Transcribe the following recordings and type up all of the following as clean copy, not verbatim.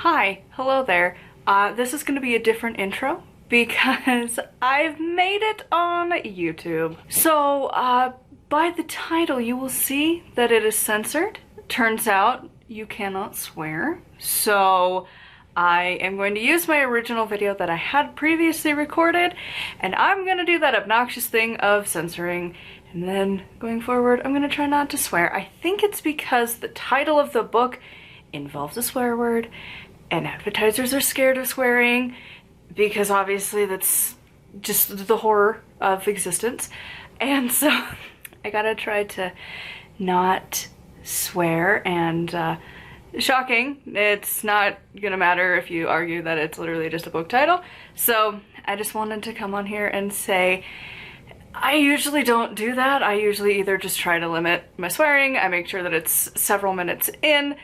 Hi, hello there. This is going to be a different intro because I've made it on YouTube. So, by the title you will see that it is censored. Turns out you cannot swear. So, I am going to use my original video that I had previously recorded, and I'm going to do that obnoxious thing of censoring. And then, going forward, I'm going to try not to swear. I think it's because the title of the book involves a swear word, and advertisers are scared of swearing because obviously that's just the horror of existence. And so I gotta try to not swear, and shocking, it's not gonna matter if you argue that it's literally just a book title. So I just wanted to come on here and say I usually don't do that. I usually either just try to limit my swearing, I make sure that it's several minutes in.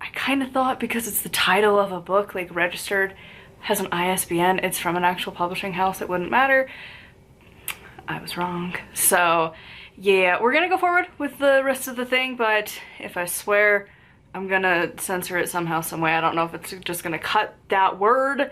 I kind of thought because it's the title of a book, like registered, has an ISBN, it's from an actual publishing house, it wouldn't matter. I was wrong. So yeah, we're gonna go forward with the rest of the thing, but if I swear, I'm gonna censor it somehow, some way. I don't know if it's just gonna cut that word,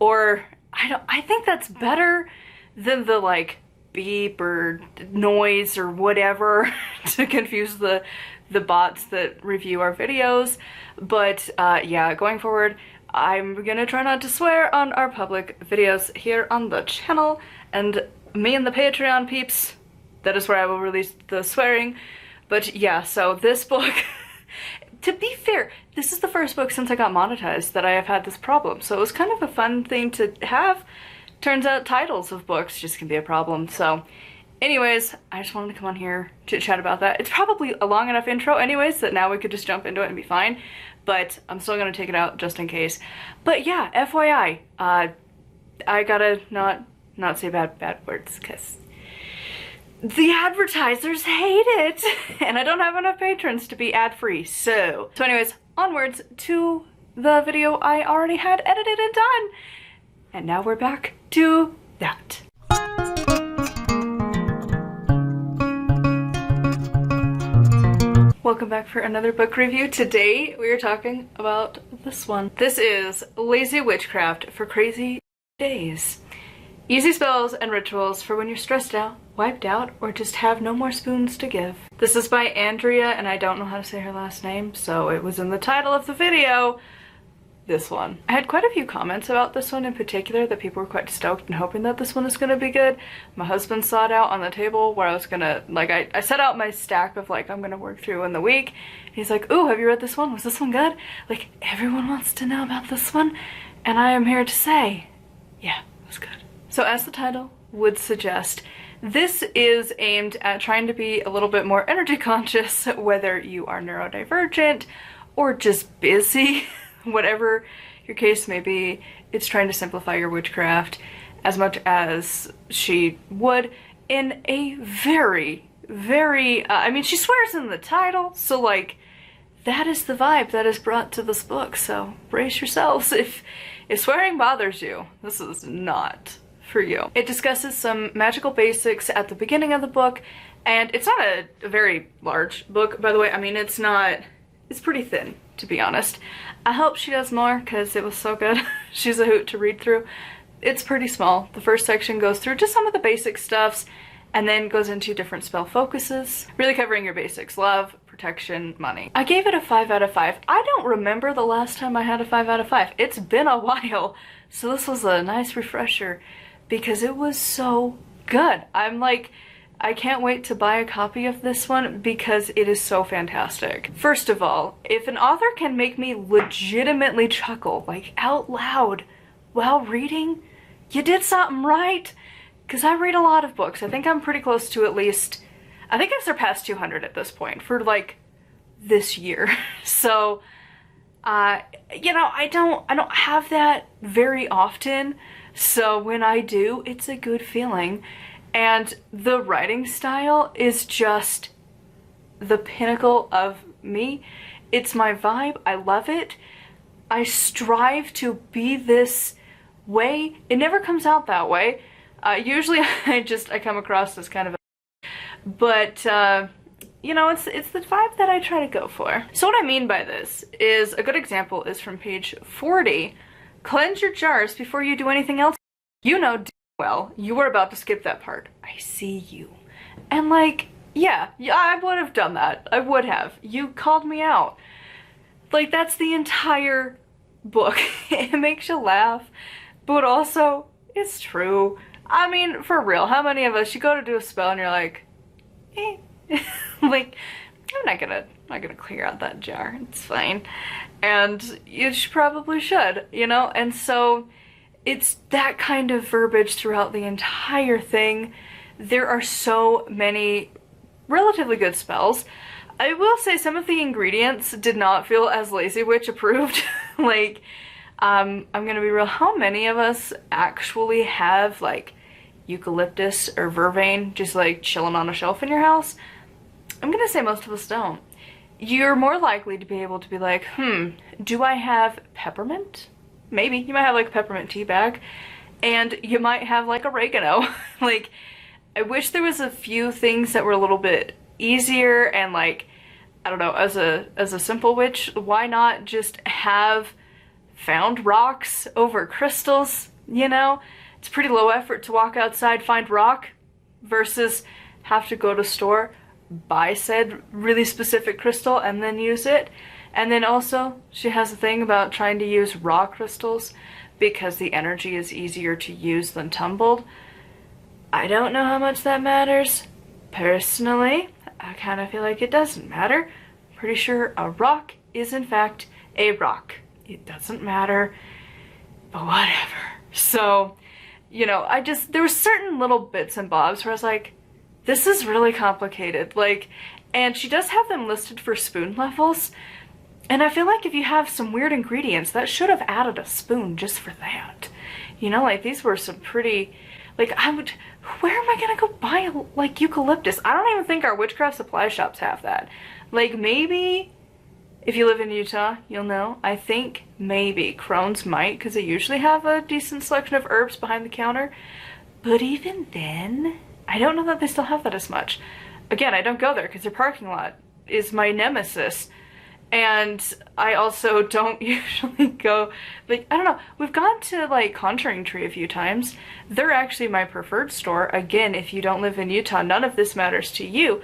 or I think that's better than the like beep or noise or whatever to confuse the bots that review our videos. But yeah, going forward, I'm gonna try not to swear on our public videos here on the channel, and me and the Patreon peeps, that is where I will release the swearing. But yeah, so this book, to be fair, this is the first book since I got monetized that I have had this problem, so it was kind of a fun thing to have. Turns out titles of books just can be a problem. So anyways, I just wanted to come on here to chat about that. It's probably a long enough intro anyways that now we could just jump into it and be fine, but I'm still gonna take it out just in case. But yeah, FYI, I gotta not say bad words because the advertisers hate it and I don't have enough patrons to be ad-free. So anyways, onwards to the video I already had edited and done. And now we're back to that. Welcome back for another book review. Today we are talking about this one. This is Lazy Witchcraft for Crazy Days. Easy spells and rituals for when you're stressed out, wiped out, or just have no more spoons to give. This is by Andrea, and I don't know how to say her last name, so it was in the title of the video. This one. I had quite a few comments about this one in particular that people were quite stoked and hoping that this one is gonna be good. My husband saw it out on the table where I was gonna, like, I set out my stack of like I'm gonna work through in the week. He's like, ooh, have you read this one? Was this one good? Like, everyone wants to know about this one, and I am here to say, yeah, it was good. So as the title would suggest, this is aimed at trying to be a little bit more energy conscious, whether you are neurodivergent or just busy. Whatever your case may be, it's trying to simplify your witchcraft as much as she would in a very, I mean, she swears in the title, so like, that is the vibe that is brought to this book, so brace yourselves. If swearing bothers you, this is not for you. It discusses some magical basics at the beginning of the book, and it's not a very large book, by the way. I mean, it's pretty thin, to be honest. I hope she does more because it was so good. She's a hoot to read through. It's pretty small. The first section goes through just some of the basic stuffs and then goes into different spell focuses, really covering your basics: love, protection, money. I gave it a 5 out of 5. I don't remember the last time I had a 5 out of 5. It's been a while, so this was a nice refresher because it was so good. I'm like, I can't wait to buy a copy of this one because it is so fantastic. First of all, if an author can make me legitimately chuckle, like out loud, while reading, you did something right. Because I read a lot of books. I think I'm pretty close to at least, I think I've surpassed 200 at this point for like this year. So, you know, I don't have that very often. So when I do, it's a good feeling. And the writing style is just the pinnacle of me. It's my vibe. I love it. I strive to be this way. It never comes out that way. Usually I come across as kind of a... But you know, it's the vibe that I try to go for. So what I mean by this is, a good example is from page 40. Cleanse your jars before you do anything else. You know well, you were about to skip that part. I see you. And like, yeah, I would have done that. I would have. You called me out. Like, that's the entire book. It makes you laugh, but also, it's true. I mean, for real, how many of us, you go to do a spell and you're like, eh. Like, I'm not gonna clear out that jar. It's fine. And you probably should, you know? And so, it's that kind of verbiage throughout the entire thing. There are so many relatively good spells. I will say some of the ingredients did not feel as Lazy Witch approved. Like, I'm gonna be real, how many of us actually have like eucalyptus or vervain just like chilling on a shelf in your house? I'm gonna say most of us don't. You're more likely to be able to be like, do I have peppermint? Maybe. You might have like a peppermint tea bag, and you might have like oregano. Like, I wish there was a few things that were a little bit easier, and like, I don't know, as a simple witch, why not just have found rocks over crystals, you know? It's pretty low effort to walk outside, find rock, versus have to go to store, buy said really specific crystal, and then use it. And then also, she has a thing about trying to use raw crystals because the energy is easier to use than tumbled. I don't know how much that matters. Personally, I kind of feel like it doesn't matter. Pretty sure a rock is in fact a rock. It doesn't matter, but whatever. So, you know, there were certain little bits and bobs where I was like, this is really complicated. Like, and she does have them listed for spoon levels. And I feel like if you have some weird ingredients, that should have added a spoon just for that. You know, like these were some pretty, like where am I gonna go buy like eucalyptus? I don't even think our witchcraft supply shops have that. Like maybe, if you live in Utah, you'll know. I think maybe Crohn's might, because they usually have a decent selection of herbs behind the counter. But even then, I don't know that they still have that as much. Again, I don't go there because their parking lot is my nemesis. And I also don't usually go, like, I don't know, we've gone to like Conjuring Tree a few times. They're actually my preferred store. Again, if you don't live in Utah, none of this matters to you.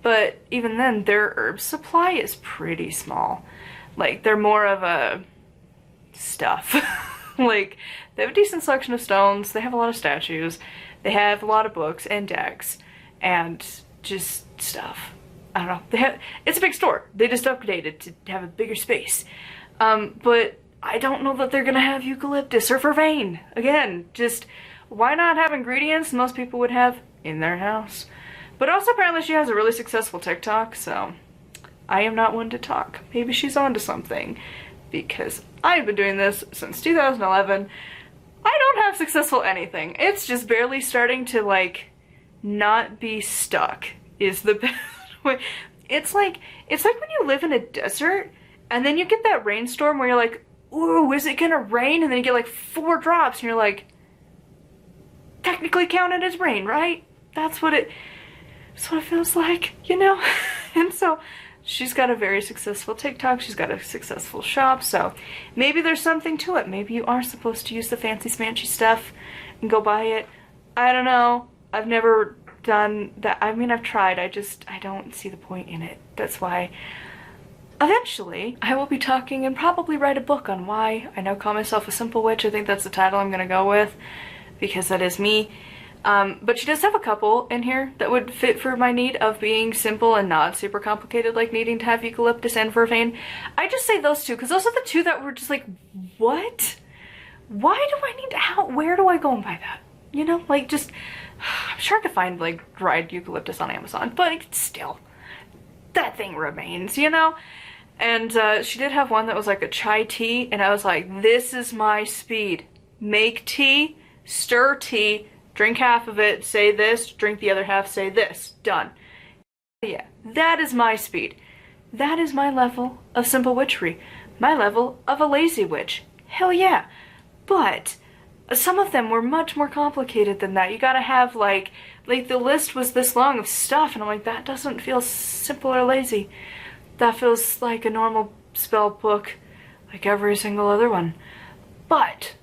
But even then, their herb supply is pretty small. Like, they're more of a stuff. Like, they have a decent selection of stones, they have a lot of statues, they have a lot of books and decks, and just stuff. I don't know. It's a big store. They just upgraded to have a bigger space. But I don't know that they're gonna have eucalyptus or vervain. Again, just why not have ingredients most people would have in their house? But also apparently she has a really successful TikTok, so I am not one to talk. Maybe she's onto something, because I've been doing this since 2011. I don't have successful anything. It's just barely starting to like not be stuck is the best way. It's like when you live in a desert and then you get that rainstorm where you're like, ooh, is it gonna rain? And then you get like 4 drops and you're like, technically counted as rain, right? That's what it feels like, you know? And so she's got a very successful TikTok, she's got a successful shop, so maybe there's something to it. Maybe you are supposed to use the fancy smanchy stuff and go buy it. I don't know. I've never done that. I mean, I've tried. I don't see the point in it. That's why eventually I will be talking and probably write a book on why I now call myself a simple witch. I think that's the title I'm gonna go with, because that is me. But she does have a couple in here that would fit for my need of being simple and not super complicated, like needing to have eucalyptus and vervain. I just say those two because those are the two that were just like, what? Why do I need to, where do I go and buy that? You know, like just, I'm sure I could find like dried eucalyptus on Amazon, but still, that thing remains, you know? And she did have one that was like a chai tea, and I was like, this is my speed. Make tea, stir tea, drink half of it, say this, drink the other half, say this. Done. Yeah, that is my speed. That is my level of simple witchery. My level of a lazy witch. Hell yeah. But some of them were much more complicated than that. You gotta have like the list was this long of stuff, and I'm like, that doesn't feel simple or lazy. That feels like a normal spell book, like every single other one. But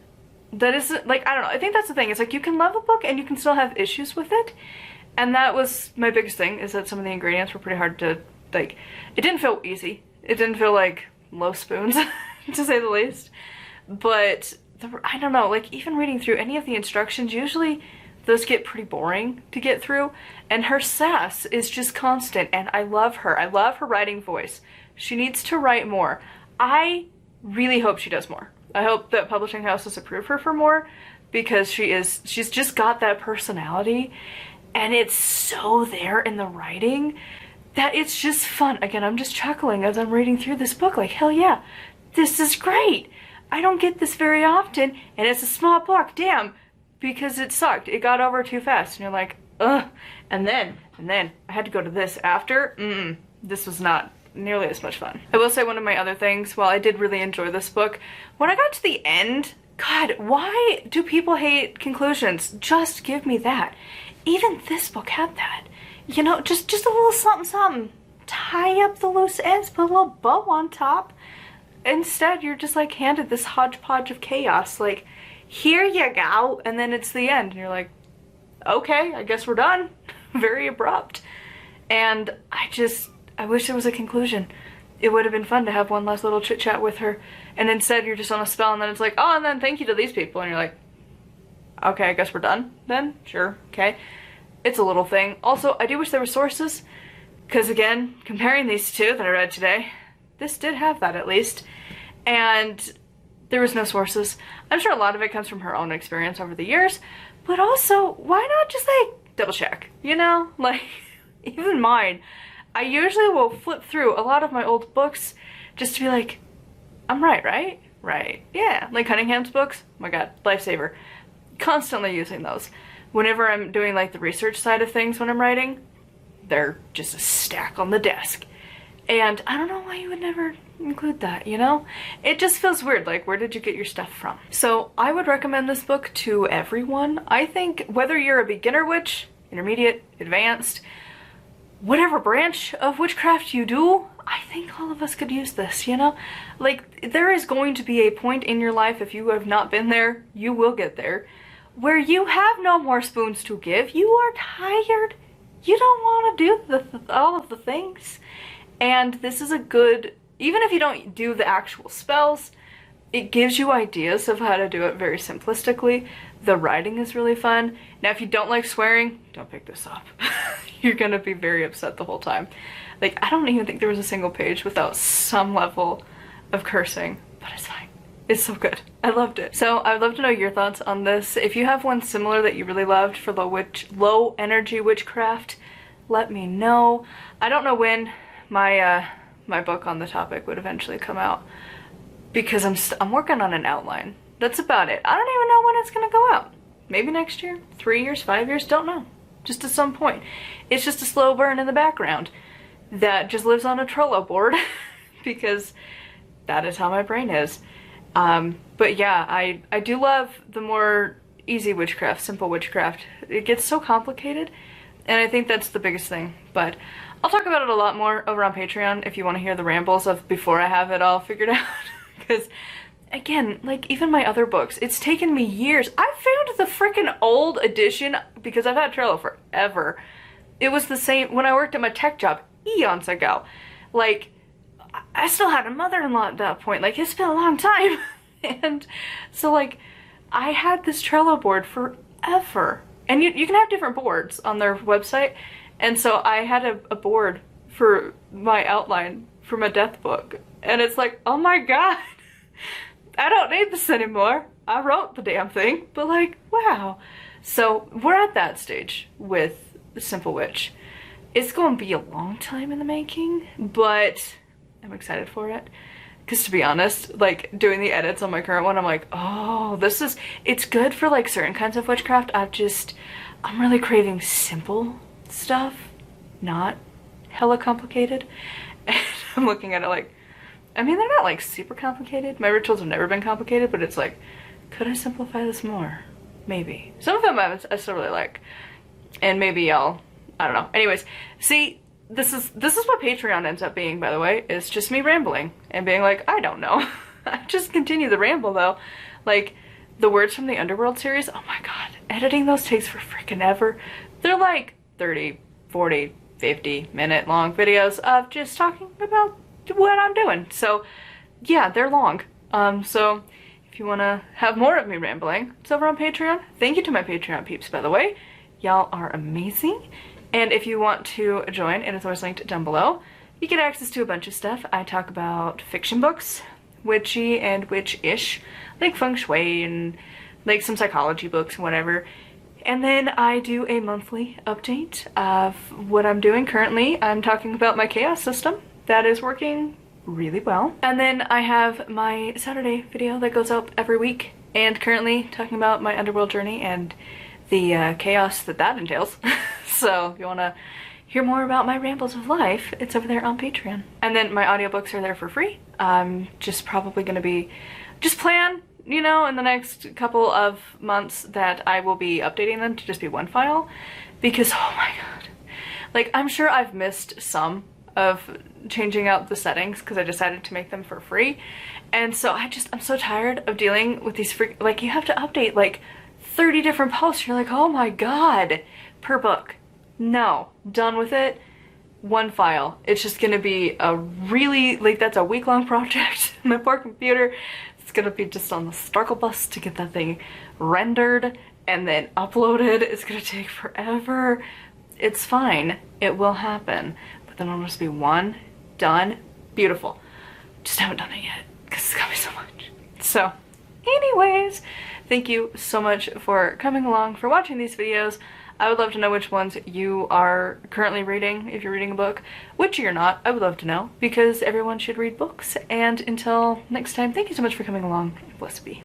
that isn't, like, I don't know, I think that's the thing. It's like you can love a book and you can still have issues with it. And that was my biggest thing, is that some of the ingredients were pretty hard to, like, it didn't feel easy. It didn't feel like low spoons, to say the least. But I don't know, like, even reading through any of the instructions, usually those get pretty boring to get through, and her sass is just constant, and I love her. I love her writing voice. She needs to write more. I really hope she does more. I hope that publishing houses approve her for more, because she's just got that personality, and it's so there in the writing that it's just fun. Again, I'm just chuckling as I'm reading through this book, like, hell yeah, this is great. I don't get this very often, and it's a small book, damn, because it sucked. It got over too fast, and you're like, ugh. And then I had to go to this after. This was not nearly as much fun. I will say one of my other things, while I did really enjoy this book, when I got to the end, God, why do people hate conclusions? Just give me that. Even this book had that. You know, just a little something something. Tie up the loose ends, put a little bow on top. Instead, you're just like handed this hodgepodge of chaos, like, here you go, and then it's the end, and you're like, okay, I guess we're done. Very abrupt. And I wish there was a conclusion. It would have been fun to have one last little chit chat with her, and instead you're just on a spell, and then it's like, oh, and then thank you to these people, and you're like, okay, I guess we're done then? Sure, okay. It's a little thing. Also, I do wish there were sources, because again, comparing these two that I read today, this did have that at least, and there was no sources. I'm sure a lot of it comes from her own experience over the years, but also, why not just like double check, you know? Like, even mine, I usually will flip through a lot of my old books just to be like, I'm right? Right. Yeah, like Cunningham's books, oh my god, lifesaver. Constantly using those. Whenever I'm doing like the research side of things when I'm writing, they're just a stack on the desk. And I don't know why you would never include that, you know? It just feels weird, like, where did you get your stuff from? So I would recommend this book to everyone. I think whether you're a beginner witch, intermediate, advanced, whatever branch of witchcraft you do, I think all of us could use this, you know? Like, there is going to be a point in your life, if you have not been there, you will get there, where you have no more spoons to give. You are tired. You don't want to do all of the things. And this is a good, even if you don't do the actual spells, it gives you ideas of how to do it very simplistically. The writing is really fun. Now, if you don't like swearing, don't pick this up. You're gonna be very upset the whole time. Like, I don't even think there was a single page without some level of cursing, but it's fine. It's so good. I loved it. So I would love to know your thoughts on this. If you have one similar that you really loved for low energy witchcraft, let me know. I don't know when my book on the topic would eventually come out, because I'm working on an outline. That's about it. I don't even know when it's gonna go out. Maybe next year, 3 years, 5 years, don't know. Just at some point. It's just a slow burn in the background that just lives on a Trello board because that is how my brain is. But yeah, I do love the more easy witchcraft, simple witchcraft. It gets so complicated, and I think that's the biggest thing. But I'll talk about it a lot more over on Patreon if you want to hear the rambles of before I have it all figured out. Because, again, like, even my other books, it's taken me years. I found the freaking old edition, because I've had Trello forever. It was the same when I worked at my tech job eons ago. Like, I still had a mother-in-law at that point. Like, it's been a long time. And so, like, I had this Trello board forever. And you can have different boards on their website. And so I had a board for my outline for my death book. And it's like, oh my god, I don't need this anymore. I wrote the damn thing. But like, wow. So we're at that stage with Simple Witch. It's going to be a long time in the making, but I'm excited for it. Because to be honest, like, doing the edits on my current one, I'm like, oh, it's good for like certain kinds of witchcraft. I'm really craving simple stuff, not hella complicated. And I'm looking at it like, I mean, they're not like super complicated. My rituals have never been complicated, but it's like Could I simplify this more? Maybe. Some of them I still really like. And maybe I don't know. Anyways, see, this is what Patreon ends up being, by the way. It's just me rambling and being like, I don't know. I just continue the ramble though. Like, the Words from the Underworld series, oh my god, editing those takes for freaking ever. They're like 30, 40, 50-minute long videos of just talking about what I'm doing. So yeah, they're long. So if you want to have more of me rambling, it's over on Patreon. Thank you to my Patreon peeps, by the way. Y'all are amazing. And if you want to join, it is always linked down below. You get access to a bunch of stuff. I talk about fiction books, witchy and witch-ish, like feng shui and like some psychology books and whatever. And then I do a monthly update of what I'm doing currently. I'm talking about my chaos system. That is working really well. And then I have my Saturday video that goes up every week, and currently talking about my underworld journey and the chaos that entails. So if you want to hear more about my rambles of life, it's over there on Patreon. And then my audiobooks are there for free. I'm just probably going to be, just plan, you know, in the next couple of months that I will be updating them to just be one file, because oh my god, like, I'm sure I've missed some of changing out the settings because I decided to make them for free. And so I'm so tired of dealing with these like, you have to update like 30 different posts. You're like, oh my god, per book. No, done with it. One file. It's just gonna be a really, like, that's a week-long project. My poor computer, it's gonna be just on the Starkle bus to get that thing rendered and then uploaded. It's gonna take forever. It's fine. It will happen. But then it'll just be one, done, beautiful. Just haven't done it yet because it's gonna be so much. So anyways, thank you so much for coming along, for watching these videos. I would love to know which ones you are currently reading, if you're reading a book. Witchy or not, I would love to know, because everyone should read books. And until next time, thank you so much for coming along. Blessed be.